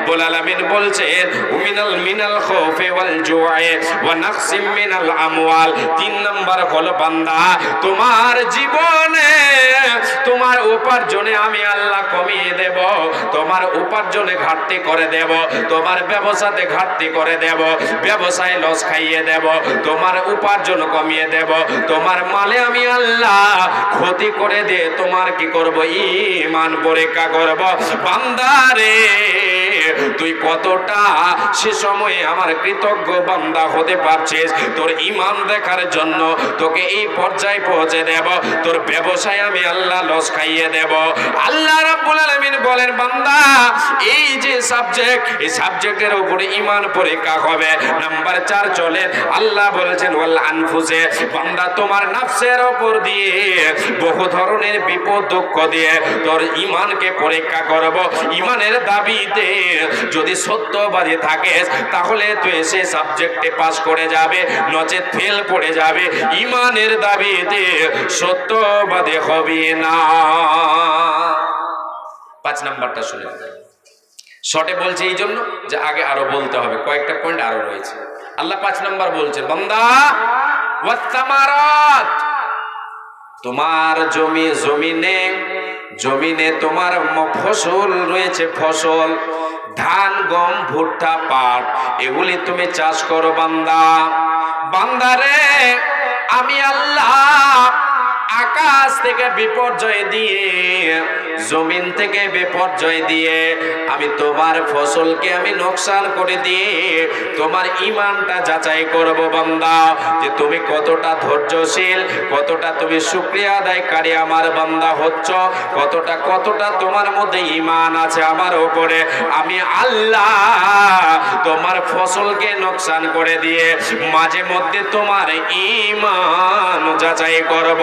রব্বুল আলামিন বলছেন মিনাল খাউফি ওয়াল জু'i ওয়া নাকসিম মিনাল আমওয়াল। 3 নাম্বার হলো বান্দা তোমার জীবনে তোমার উপার্জনে আমি আল্লাহ কমিয়ে দেব, তোমার উপার্জনে ঘাটতি করে দেব, তোমার ব্যবসাতে ঘাটতি করে দেব, ব্যবসায় লস খাইয়ে দেব, তোমার উপার্জন কমিয়ে দেব, তোমার মালে আমি আল্লাহ ক্ষতি করে দে তোমার কি করব ঈমান পরীক্ষা করব। বান্দারে তুই কতটা সে সময়ে আমার কৃতজ্ঞ বান্দা হতে পারছিস তোর ঈমান দেখার জন্য তোকে এই পর্যায়ে পৌঁছে দেব, তোর ব্যবসায় আমি আল্লাহ লস খাইয়ে দেব। আল্লাহ রাব্বুল আলামিন বলেন বান্দা এই যে সাবজেক্ট এই সাবজেক্টের উপরে ঈমান পরীক্ষা হবে। নাম্বার 4 চলে আল্লাহ বলেছেন ওয়াল আনফুসে, বান্দা তোমার নফসের উপর দিয়ে বহু ধরনের বিপদ দুঃখ দিয়ে তোর ঈমানকে পরীক্ষা করব। ঈমানের দাবিতে যদি সত্যবাদী থাকিস তাহলে তুই সে সাবজেক্টে পাস করে যাবে, নচেত ফেল পড়ে যাবে। ঈমানের দাবিতে সত্যবাদী হবে না। 5 নাম্বারটা শুনে শর্টে বলছে এই জন্য যে আগে আরো বলতে হবে, কয়েকটা পয়েন্ট আরো রয়েছে। আল্লাহ 5 নাম্বার বলছে বান্দা ওয়াসসামারাত, তোমার জমিনে তোমার ফসল রয়েছে, ফসল ধান গম ভুট্টা পাট এগুলি তুমি চাষ করো। বান্দারে আমি আল্লাহ আকাশ থেকে বিপর্যয় দিয়ে জমিন থেকে বিপর্যয় দিয়ে আমি তোমার ফসলকে আমি নোকসান করে দিয়ে তোমার ঈমানটা যাচাই করব বান্দা, যে তুমি কতটা ধৈর্যশীল, কতটা তুমি শুকরিয়া আদায়কারী আমার বান্দা হচ্ছ, কতটা তোমার মধ্যে ঈমান আছে আমার উপরে। আমি আল্লাহ তোমার ফসলকে নোকসান করে দিয়ে মাঝে মধ্যে তোমার ঈমান যাচাই করব।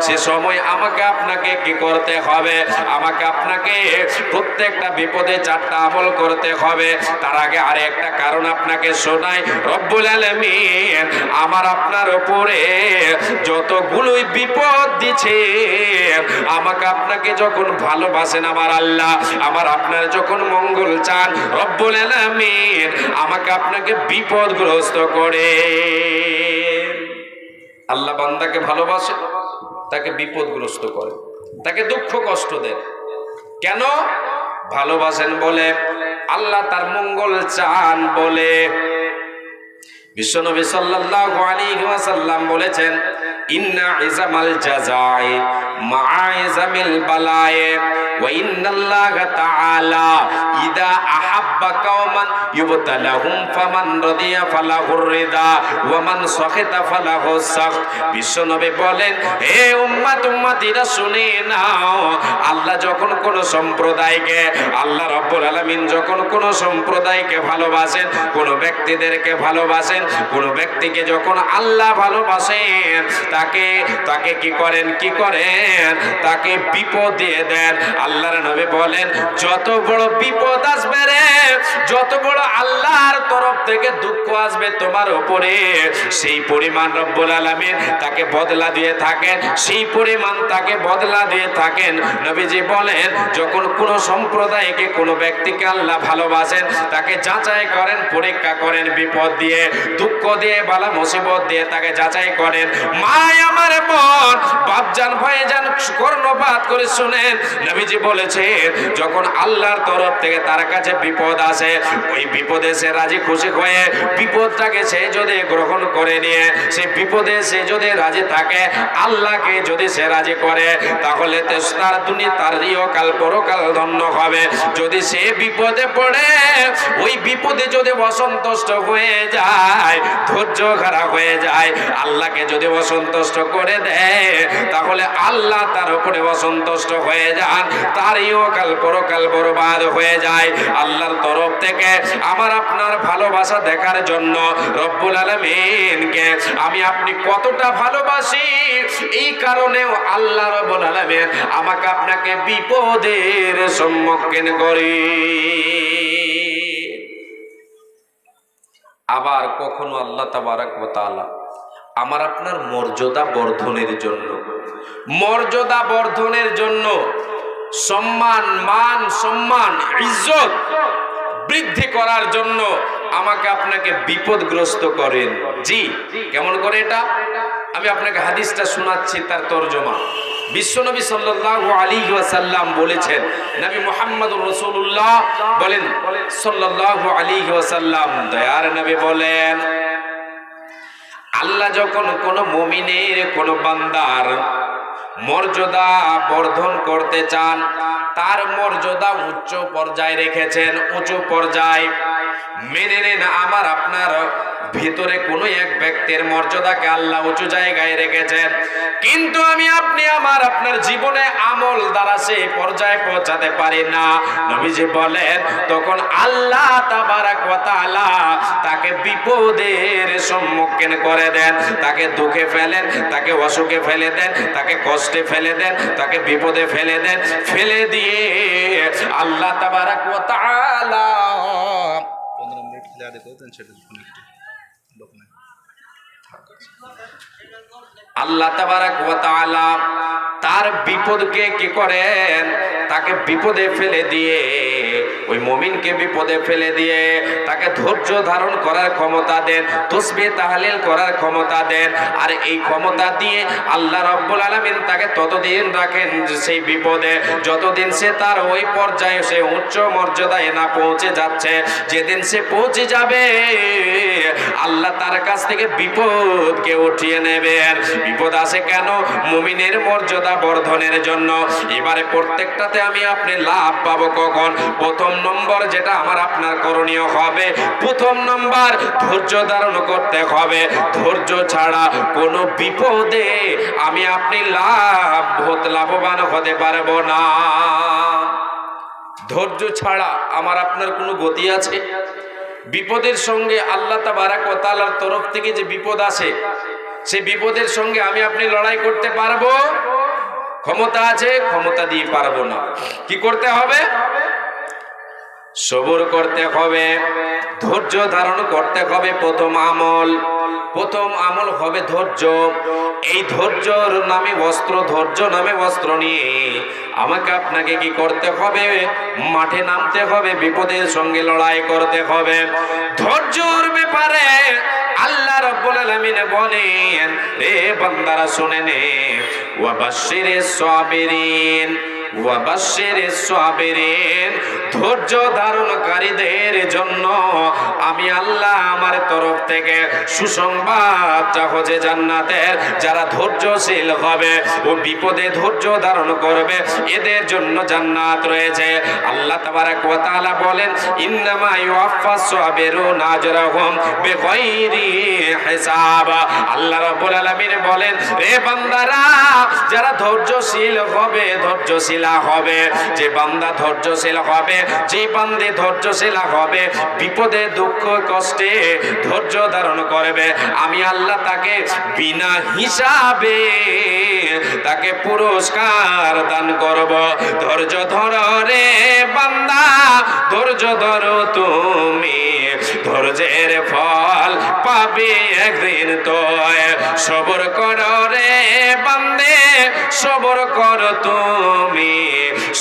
সে সময় আমাকে আপনাকে কি করতে হবে? আমাকে আপনাকে প্রত্যেকটা বিপদে 4টা আমল করতে হবে। তার আগে আরে একটা কারণ আপনাকে শোনাই। রব্বুল আলামিন আমার আপনার উপরে যতগুলোই বিপদ দিচ্ছে, আমাকে আপনাকে যখন ভালোবাসেন আমার আল্লাহ, আমার আপনার যখন মঙ্গল চান রব্বুল আলামিন আমাকে আপনাকে বিপদগ্রস্ত করে। আল্লাহ বান্দাকে ভালোবাসে, তাকে বিপদগ্রস্ত করে, তাকে দুঃখ কষ্ট দেন। কেন? ভালোবাসেন বলে, আল্লাহ তার মঙ্গল চান বলে। বিশ্বনবী সাল্লাল্লাহু আলাইহি ওয়াসাল্লাম বলেছেন ইন্না ইজামাল জাযাই মা ইজামিল বালাই ওয়া ইন্নাল্লাহা তাআলা ইদা আহাব্বা কওমান ইবতালাহুম ফামান রাদিয়া ফালাহুর রিদা ওয়া মান সাখিতা ফালাহুস সাখত। বিশ্বনবী বলেন হে উম্মতিরা শুনে নাও, আল্লাহ যখন কোন সম্প্রদায়কে, আল্লাহ রাব্বুল আলামিন যখন কোন সম্প্রদায়কে ভালোবাসেন, কোন ব্যক্তিদেরকে ভালোবাসেন, কোন ব্যক্তিকে যখন আল্লাহ ভালোবাসেন তাকে কি করেন তাকে বিপদ দিয়ে দেন। আল্লাহর নবী বলেন যত বড় বিপদ আসবে রে, যত বড় আল্লাহর তরফ থেকে দুঃখ আসবে তোমার উপরে, সেই পরিমাণ রব্বুল আলামিন তাকে বদলা দিয়ে থাকেন, সেই পরিমাণ তাকে বদলা দিয়ে থাকেন। নবীজি বলেন যখন কোন সম্প্রদায়কে, কোন ব্যক্তিকে আল্লাহ ভালোবাসেন তাকে যাচাই করেন, পরীক্ষা করেন, বিপদ দিয়ে, দুঃখ দিয়ে, বালা মুসিবত দিয়ে তাকে যাচাই করেন। মা আমার বোন, বাপজান, ভাইজান, কর্ণপাত করে শুনেন, নবীজি বলেছেন যখন আল্লাহর তরফ থেকে তার কাছে বিপদ আসে, ওই বিপদে সে রাজি খুশি হয়ে বিপদটাকে সে যদি গ্রহণ করে নিয়ে, সে বিপদে সে যদি রাজি থাকে, আল্লাহকে যদি সে রাজি করে, তাহলে তার দুনিয়া তার ইহকাল পরকাল ধন্য হবে। যদি সে বিপদে পড়ে, ওই বিপদে যদি অসন্তুষ্ট হয়ে যায়, ধৈর্য খারাপ হয়ে যায়, আল্লাহকে যদি অসন্তুষ্ট করে দেয়, তাহলে আল্লাহ তার উপরে অসন্তুষ্ট হয়ে যান, তার ইহকাল পরকাল বরবাদ হয়ে যায়। আল্লাহর তরফ থেকে আমার আপনার ভালোবাসা দেখার জন্য রব্বুল আলামিনকে আমি আপনি কতটা ভালোবাসি, এই কারণেও আল্লাহ রব্বুল আলামিন আমাকে আপনাকে বিপদের সম্মুখীন করি। আবার কখনো আল্লাহ তাবারাক ওয়া তাআলা আমার আপনার মর্যাদা বর্ধনের জন্য সম্মান, মান, সম্মান, ইজ্জত বৃদ্ধি করার জন্য আমাকে আপনাকে বিপদগ্রস্ত করেন। জি, কেমন করে এটা? আমি আপনাকে হাদিসটা শোনাচ্ছি, তার তরজমা। বিশ্বনবী সাল্লাল্লাহু আলাইহি ওয়াসাল্লাম বলেছেন, নবী মুহাম্মদুর রাসূলুল্লাহ বলেন সাল্লাল্লাহু আলাইহি ওয়াসাল্লাম, দয়ার নবী বলেন, আল্লাহ যখন কোন মুমিনের কোন বান্দার মর্যাদা বর্ধন করতে চান, তার মর্যাদা উচ্চ পর্যায়ে রেখেছেন, উঁচু পর্যায়ে। মেনে নেন আমার আপনার ভিতরে কোনো এক ব্যক্তির মর্যাদাকে আল্লাহ উঁচু জায়গায় রেখেছেন, কিন্তু আমি আপনি আমার আপনার জীবনে আমল দ্বারা সেই পর্যায়ে পৌঁছাতে পারি না। নবীজি বলেন, তখন আল্লাহ তাবারাক ওয়া তাআলা তাকে বিপদের সম্মুখীন করে দেন, তাকে দুঃখে ফেলেন, তাকে অসুখে ফেলে দেন, তাকে কষ্টে ফেলে দেন, তাকে বিপদে ফেলে দেন। ফেলে দিয়ে আল্লাহ তাবারাক ওয়া তাআলা 15 মিনিট খেলে আদে করতেন সেটা লোক নাই। আল্লাহ তাবারাক ওয়া তাআলা তার বিপদকে কি করেন, তাকে বিপদে ফেলে দিয়ে, ওই মুমিনকে বিপদে ফেলে দিয়ে তাকে ধৈর্য ধারণ করার ক্ষমতা দেন, তাসবিহ তাহলিল করার ক্ষমতা দেন। আর এই ক্ষমতা দিয়ে আল্লাহ রাব্বুল আলামিন তাকে ততদিন রাখেন সেই বিপদে যতদিন সে তার ওই পর্যায়ে, সে উচ্চ মর্যাদায় না পৌঁছে যাচ্ছে। যেদিন সে পৌঁছে যাবে, আল্লাহ তার কাছ থেকে বিপদকে উঠিয়ে নেবেন। বিপদ আসে কেন? মুমিনের মর্যাদা বর্ধনের জন্য। এবারে প্রত্যেকটাতে আমি আপনি লাভ পাবো কখন? প্রথম নম্বর যেটা আমার আপনার করণীয় হবে, প্রথম নম্বর ধৈর্য ধারণ করতে হবে। ধৈর্য ছাড়া কোনো বিপদে আমি আপনি লাভবান হতে পারবো না। ধৈর্য ছাড়া আমার আপনার কোনো গতি আছে? বিপদের সঙ্গে আল্লাহ তাবারাক ওয়া তাআলার তরফ থেকে যে বিপদ আসে, সেই বিপদের সঙ্গে আমি আপনি লড়াই করতে পারবো? ক্ষমতা আছে? ক্ষমতা দিয়ে পারবো না। কি করতে হবে? সবর করতে হবে, ধৈর্য ধারণ করতে হবে। প্রথম আমল হবে ধৈর্য। এই ধৈর্যর নামে অস্ত্র, ধৈর্য নামে অস্ত্র নিয়ে আমাকে আপনাকে কি করতে হবে? মাঠে নামতে হবে, বিপদের সঙ্গে লড়াই করতে হবে। ধৈর্যর ব্যাপারে আল্লাহ রাব্বুল আলামিন বলেন, রে বান্দারা শুনে নে, ওয়া বাশশিরিস সাবিরিন, ওয়া বাশশিরিস সাবিরিন। ধৈর্য ধারণকারীদের জন্য আমি আল্লাহ আমার তরফ থেকে সুসংবাদ হচ্ছে জান্নাতের। যারা ধৈর্যশীল হবে ও বিপদে ধৈর্য ধারণ করবে, এদের জন্য জান্নাত রয়েছে। আল্লাহ তাবারাক ওয়া তাআলা বলেন, ইন্নামা ইউআফফাস সাবিরুনা আজরাহুম বিগাইরি হিসাব। আল্লাহ রাব্বুল আলামিন বলেন, রে বান্দারা, যারা ধৈর্যশীল হবে, ধৈর্যশীলা হবে, যে বান্দা ধৈর্যশীল হবে, যে বান্দে ধৈর্যশীলা হবে, বিপদে দুঃখ কষ্টে ধৈর্য ধারণ করবে, আমি আল্লাহ তাকে বিনা হিসাবে তাকে পুরস্কার দান করব। ধৈর্য ধরো রে বান্দা, ধৈর্য ধরো তুমি, ধৈর্যের ফল পাবে একদিন। তো সবর করো রে বান্দে, সবর করো তুমি,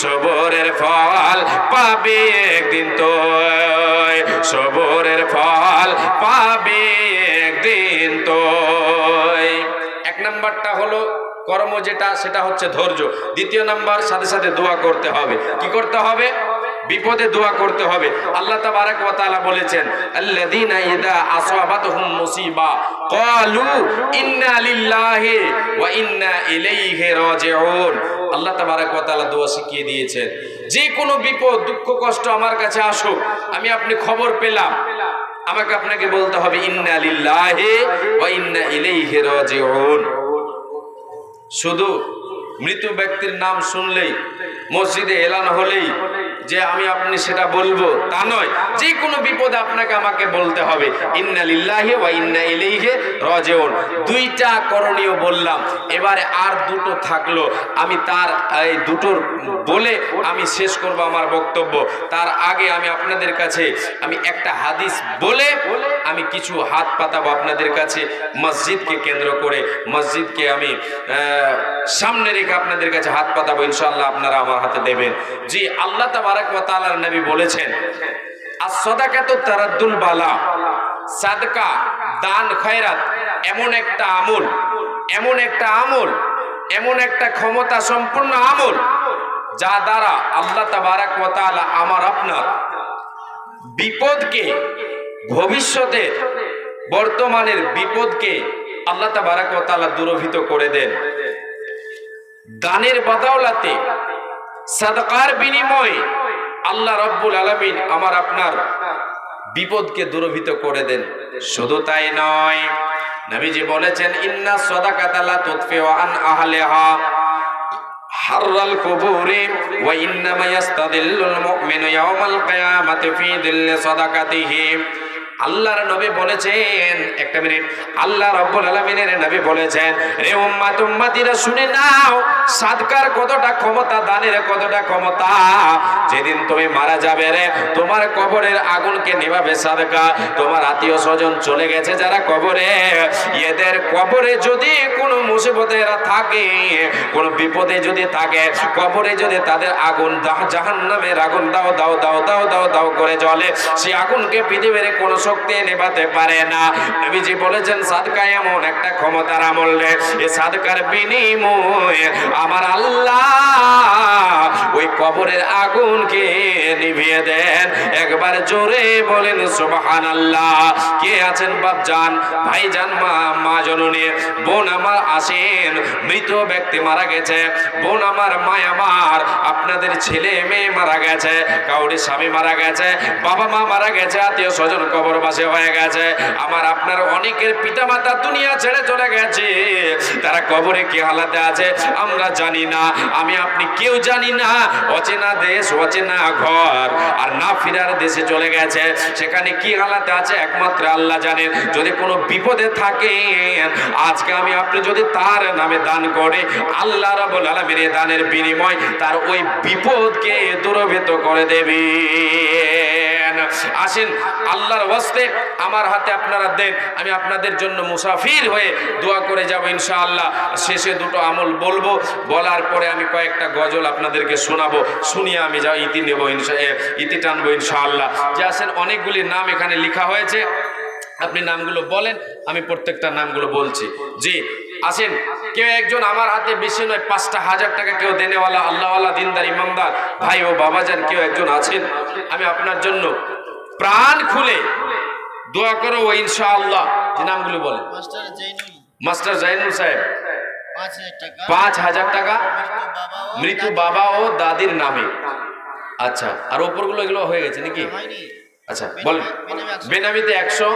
সবরের ফল পাবে একদিন। তো সবরের ফল পাবে একদিন। তো এক নাম্বারটা হলো কর্ম, যেটা সেটা হচ্ছে ধৈর্য। দ্বিতীয় নাম্বার, সাথে সাথে দোয়া করতে হবে। কি করতে হবে? বিপদে দোয়া করতে হবে। আল্লাহ তাবারাক ওয়া তাআলা বলেছেন, আল্লাযীনা ইযা আসাবাতহুম মুসিবা ক্বালু ইন্না লিল্লাহি ওয়া ইন্না ইলাইহি রাজিউন। আল্লাহ তাবারাক ওয়া তাআলা দোয়া শিখিয়ে দিয়েছেন, যে কোনো বিপদ দুঃখ কষ্ট আমার কাছে আসুক, আমি আপনি খবর পেলাম, আমাকে আপনাকে বলতে হবে ইন্না লিল্লাহি ওয়া ইন্না ইলাইহি রাজিউন। শুধু মৃত ব্যক্তির নাম শুনলেই, মসজিদে এলান হলেই যে আমি আপনি সেটা বলবো তা নয়। যে কোনো বিপদে আপনাকে আমাকে বলতে হবে ইন্না লিল্লাহি ওয়া ইন্না ইলাইহি রাজিউন। দুইটা করণীয় বললাম, এবারে আর দুটো থাকলো। আমি তার এই দুটোর বলে আমি শেষ করব আমার বক্তব্য। তার আগে আমি আপনাদের কাছে আমি একটা হাদিস বলে আমি কিছু হাত পাতাবো আপনাদের কাছে। মসজিদকে কেন্দ্র করে, মসজিদকে আমি সামনে রেখে আপনাদের কাছে হাত পাতাবো, ইনশাআল্লাহ আপনারা আমার হাতে দেবেন। জি, আল্লাহ তাবারাক ওয়া তাআলার নবী বলেছেন, সাদাকাতু তারাদ্দুল বালা, সাদকা দান খয়রাত এমন একটা আমল, এমন একটা আমল, এমন একটা ক্ষমতা সম্পূর্ণ আমল, যা দ্বারা আল্লাহ তাবারাক ওয়া তাআলা আমার আপনার বিপদকে, ভবিষ্যতের বর্তমানের বিপদকে আল্লাহ তাবারাক ওয়া তাআলা দূরীভূত করে দেন। দানের বদৌলতে, সাদকার বিনিময়ে আল্লাহ রাব্বুল আলামিন আমার আপনার বিপদকে দূরীভূত করে দেন। শুধু তাই নয়, নবীজি বলেছেন ইন্না সাদাকাতা লা তুতফিউ আন আহলিহা হাররাল কুবুরি ওয়া ইন্নামা ইয়াস্তাদিল্লুল মুমিনু ইয়াওমাল কিয়ামাতি ফি দিল্লি সাদাকাতিহি। আল্লাহর নবী বলেছেন, একটা মিনিট, আল্লাহ রাব্বুল আলামিনের নবী বলেছেন, রে উম্মত উম্মতিরা শুনে নাও, সাদকার কতটা ক্ষমতা, দানের কতটা ক্ষমতা। যেদিন তুমি মারা যাবে রে, তোমার কবরের আগুনকে নিভাবে সাদকা। তোমার আত্মীয় স্বজন চলে গেছে যারা কবরে, এদের কবরে যদি কোনো মুসিবতে এরা থাকে, কোনো বিপদে যদি থাকে, কবরে যদি তাদের আগুন, জাহান্নামের আগুন দাও দাও দাও দাও দাও দাও করে জ্বলে, সেই আগুনকে পৃথিবীর কোনো শক্তি নেভাতে পারে না। নবীজি বলেছেন সাদকা এমন একটা ক্ষমতার আমল, এই সাদকার বিনিময়ে আমার আল্লাহ ওই কবরের আগুনকে নিভিয়ে দেন। একবার জোরে বলেন সুবহানাল্লাহ। কে আছেন বাপজান, ভাইজান, মা জননী, বোন আমার আসেন, মৃত ব্যক্তি মারা গেছে, বোন আমার, মা আমার, আপনাদের ছেলে মেয়ে মারা গেছে, কাউরি স্বামী মারা গেছে, বাবা মা মারা গেছে, আত্মীয় স্বজন কবরবাসী হয়ে গেছে, আমার আপনার অনেকের পিতা মাতা দুনিয়া ছেড়ে চলে গেছে, তারা কবরে কি হালাতে আছে আমরা জানি না, আমি আপনি কেউ জানি না। অচেনা দেশ, অচেনা ঘর, আর না ফিরার দেশে চলে গেছে, সেখানে কি হালাতে আছে একমাত্র আল্লাহ জানেন। যদি কোনো বিপদে থাকেন, আজকে আমি আপনি যদি তার নামে দান করে, আল্লাহ রাব্বুল আলামিন দানের বিনিময় তার ওই বিপদকে দূরীভূত করে দেবেন। আসেন আল্লাহর ওয়াস্তে আমার হাতে আপনারা দেন, আমি আপনাদের জন্য মুসাফির হয়ে দোয়া করে যাব ইনশাআল্লাহ। শেষে দুটো আমল বলবো, বলার পরে আমি কয়েকটা গজল আপনাদেরকে শোনাবো, শুনিয়ে আমি যা ইতি নেব, ইতি টানবো ইনশাআল্লাহ। যে আসেন, অনেকগুলি নাম এখানে লেখা হয়েছে, আপনি নামগুলো বলেন, আমি প্রত্যেকটা নামগুলো বলছি। জি আসেন, কেউ একজন আমার হাতে বেশি নয় 5,000 টাকা কেউ দেনেওয়ালা, আল্লাহওয়ালা, দিনদার, ইমানদার ভাই ও বাবাজান কেউ একজন আছেন, আমি আপনার জন্য প্রাণ খুলে দোয়া করো ইনশাআল্লাহ। যে নামগুলো বলেন। মাস্টার জাইনুল সাহেব 5,000 টাকা মৃত বাবা ও দাদির নামে। আচ্ছা, আর ওপরগুলো এগুলো হয়ে গেছে নাকি? আচ্ছা বলেন। বেনামিতে 100।